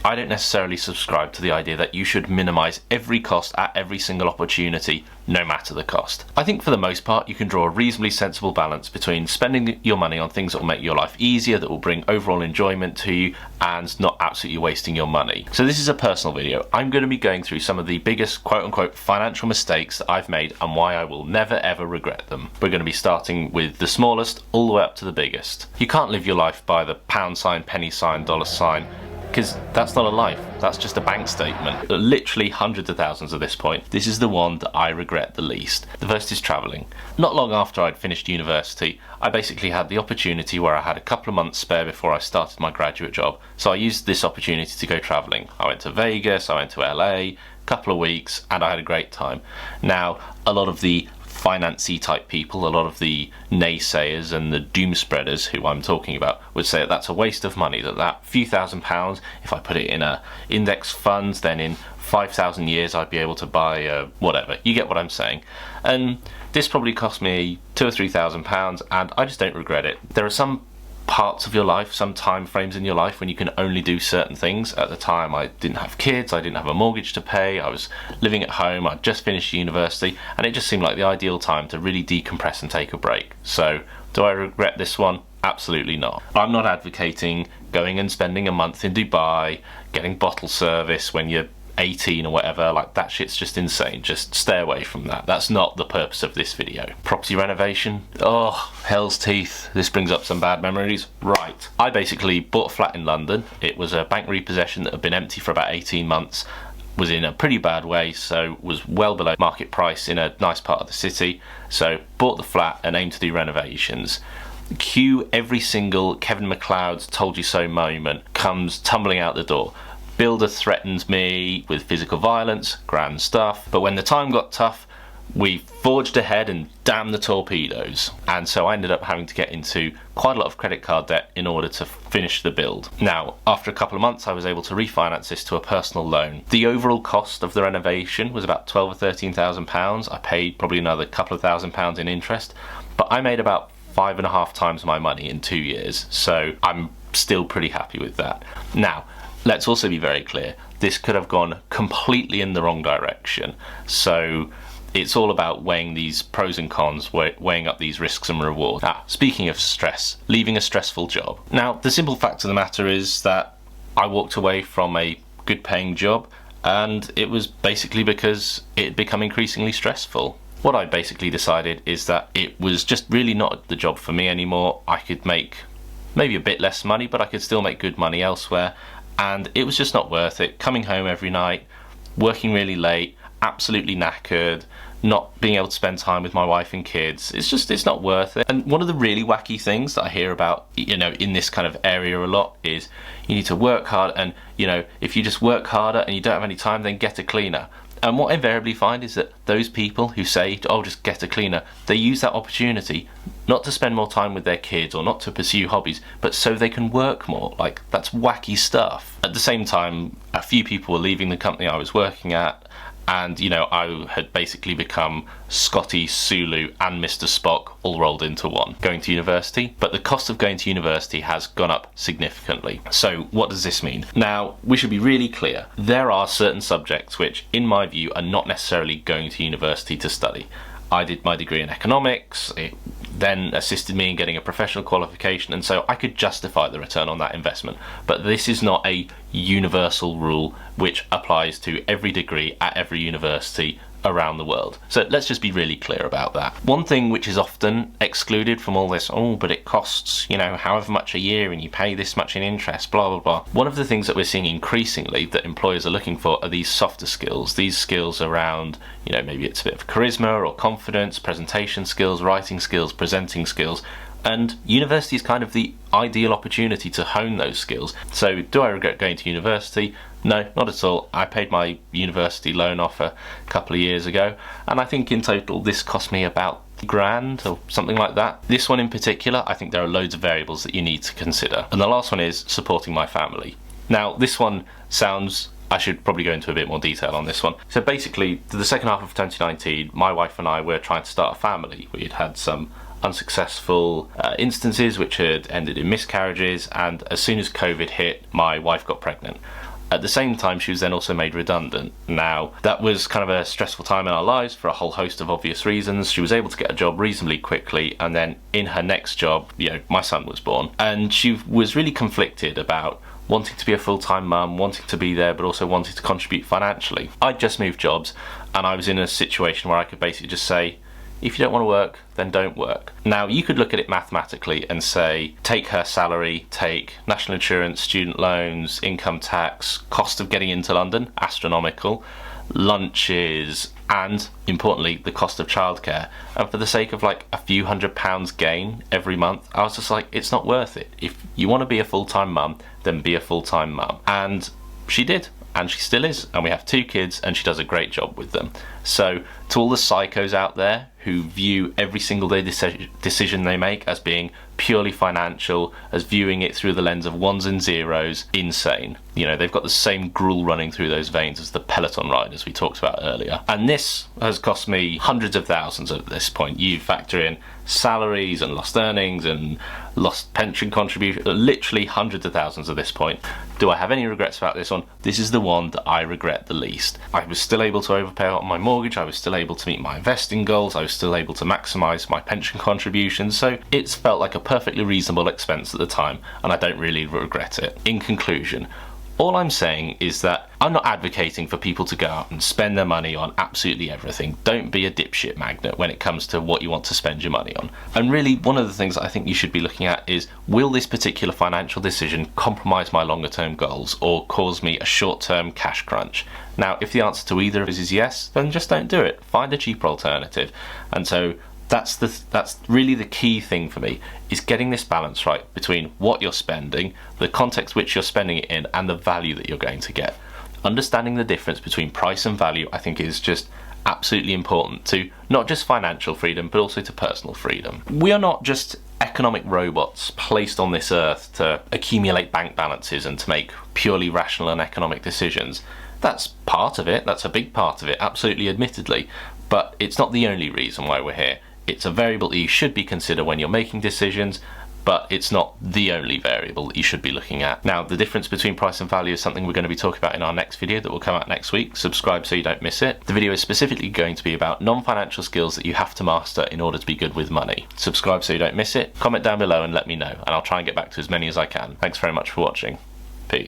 I don't necessarily subscribe to the idea that you should minimise every cost at every single opportunity, no matter the cost. I think for the most part you can draw a reasonably sensible balance between spending your money on things that will make your life easier, that will bring overall enjoyment to you, and not absolutely wasting your money. So this is a personal video. I'm going to be going through some of the biggest quote-unquote financial mistakes that I've made and why I will never ever regret them. We're going to be starting with the smallest all the way up to the biggest. You can't live your life by the pound sign, penny sign, dollar sign, because that's not a life, that's just a bank statement. Literally hundreds of thousands at this point. This is the one that I regret the least. The first is travelling. Not long after I'd finished university, I basically had the opportunity where I had a couple of months spare before I started my graduate job. So I used this opportunity to go travelling. I went to Vegas, I went to LA, a couple of weeks, and I had a great time. Now, a lot of the financy type people, a lot of the naysayers and the doom spreaders who I'm talking about would say that that's a waste of money, that few £1,000s, if I put it in a index fund, then in 5,000 years I'd be able to buy whatever. You get what I'm saying. And this probably cost me £2,000 or £3,000, and I just don't regret it. There are some parts of your life, some time frames in your life when you can only do certain things. At the time I didn't have kids, I didn't have a mortgage to pay, I was living at home, I'd just finished university, and it just seemed like the ideal time to really decompress and take a break. So do I regret this one? Absolutely not. I'm not advocating going and spending a month in Dubai, getting bottle service when you're 18 or whatever. Like, that shit's just insane. Just stay away from that. That's not the purpose of this video. Property renovation, oh, hell's teeth. This brings up some bad memories. Right, I basically bought a flat in London. It was a bank repossession that had been empty for about 18 months, was in a pretty bad way, so was well below market price in a nice part of the city. So bought the flat and aimed to do renovations. Cue every single Kevin MacLeod's told you so moment comes tumbling out the door. Builder threatens me with physical violence, grand stuff, but when the time got tough, we forged ahead and damn the torpedoes. And so I ended up having to get into quite a lot of credit card debt in order to finish the build. Now, after a couple of months, I was able to refinance this to a personal loan. The overall cost of the renovation was about £12,000 or £13,000. I paid probably another couple of £1,000s in interest, but I made about 5.5 times my money in 2 years. So I'm still pretty happy with that. Now, let's also be very clear, this could have gone completely in the wrong direction. So it's all about weighing these pros and cons, weighing up these risks and rewards. Speaking of stress, leaving a stressful job. Now, the simple fact of the matter is that I walked away from a good paying job, and it was basically because it had become increasingly stressful. What I basically decided is that it was just really not the job for me anymore. I could make maybe a bit less money, but I could still make good money elsewhere. And it was just not worth it. Coming home every night, working really late, absolutely knackered, not being able to spend time with my wife and kids. It's not worth it. And one of the really wacky things that I hear about, in this kind of area a lot is you need to work hard, and, if you just work harder and you don't have any time, then get a cleaner. And what I invariably find is that those people who say, oh, just get a cleaner, they use that opportunity not to spend more time with their kids or not to pursue hobbies, but so they can work more. Like, that's wacky stuff. At the same time, a few people were leaving the company I was working at, and I had basically become Scotty, Sulu and Mr. Spock all rolled into one, going to university. But the cost of going to university has gone up significantly. So what does this mean? Now, we should be really clear. There are certain subjects which, in my view, are not necessarily going to university to study. I did my degree in economics. It then assisted me in getting a professional qualification, and so I could justify the return on that investment. But this is not a universal rule which applies to every degree at every university around the world. So let's just be really clear about that. One thing which is often excluded from all this, oh, but it costs, however much a year and you pay this much in interest, blah, blah, blah. One of the things that we're seeing increasingly that employers are looking for are these softer skills, these skills around, maybe it's a bit of charisma or confidence, presentation skills, writing skills, presenting skills. And university is kind of the ideal opportunity to hone those skills. So do I regret going to university? No, not at all. I paid my university loan off a couple of years ago, and I think in total this cost me about £1,000 or something like that. This one in particular, I think there are loads of variables that you need to consider. And the last one is supporting my family. Now, this one sounds, I should probably go into a bit more detail on this one. So basically, the second half of 2019, my wife and I were trying to start a family. We had had some unsuccessful instances which had ended in miscarriages, and as soon as COVID hit, my wife got pregnant. At the same time, she was then also made redundant. Now, that was kind of a stressful time in our lives for a whole host of obvious reasons. She was able to get a job reasonably quickly, and then in her next job, my son was born. And she was really conflicted about wanting to be a full-time mum, wanting to be there, but also wanting to contribute financially. I'd just moved jobs, and I was in a situation where I could basically just say, if you don't want to work, then don't work. Now, you could look at it mathematically and say, take her salary, take national insurance, student loans, income tax, cost of getting into London, astronomical, lunches, and importantly, the cost of childcare. And for the sake of like a few £100 gain every month, I was just like, it's not worth it. If you want to be a full-time mum, then be a full-time mum. And she did. And she still is, and we have 2 kids, and she does a great job with them. So to all the psychos out there who view every single day decision they make as being purely financial, as viewing it through the lens of ones and zeros, insane. They've got the same gruel running through those veins as the Peloton riders we talked about earlier. And this has cost me hundreds of thousands at this point. You factor in salaries and lost earnings and lost pension contributions, literally hundreds of thousands at this point. Do I have any regrets about this one? This is the one that I regret the least. I was still able to overpay on my mortgage, I was still able to meet my investing goals, I was still able to maximise my pension contributions, so it's felt like a perfectly reasonable expense at the time, and I don't really regret it. In conclusion, all I'm saying is that I'm not advocating for people to go out and spend their money on absolutely everything. Don't be a dipshit magnet when it comes to what you want to spend your money on. And really, one of the things I think you should be looking at is, will this particular financial decision compromise my longer term goals or cause me a short term cash crunch? Now, if the answer to either of us is yes, then just don't do it. Find a cheaper alternative. And so that's really the key thing for me, is getting this balance right between what you're spending, the context which you're spending it in, and the value that you're going to get. Understanding the difference between price and value, I think, is just absolutely important to not just financial freedom, but also to personal freedom. We are not just economic robots placed on this earth to accumulate bank balances and to make purely rational and economic decisions. That's part of it, that's a big part of it, absolutely, admittedly, but it's not the only reason why we're here. It's a variable that you should be considered when you're making decisions, but it's not the only variable that you should be looking at. Now, the difference between price and value is something we're going to be talking about in our next video that will come out next week. Subscribe so you don't miss it. The video is specifically going to be about non-financial skills that you have to master in order to be good with money. Subscribe so you don't miss it. Comment down below and let me know, and I'll try and get back to as many as I can. Thanks very much for watching.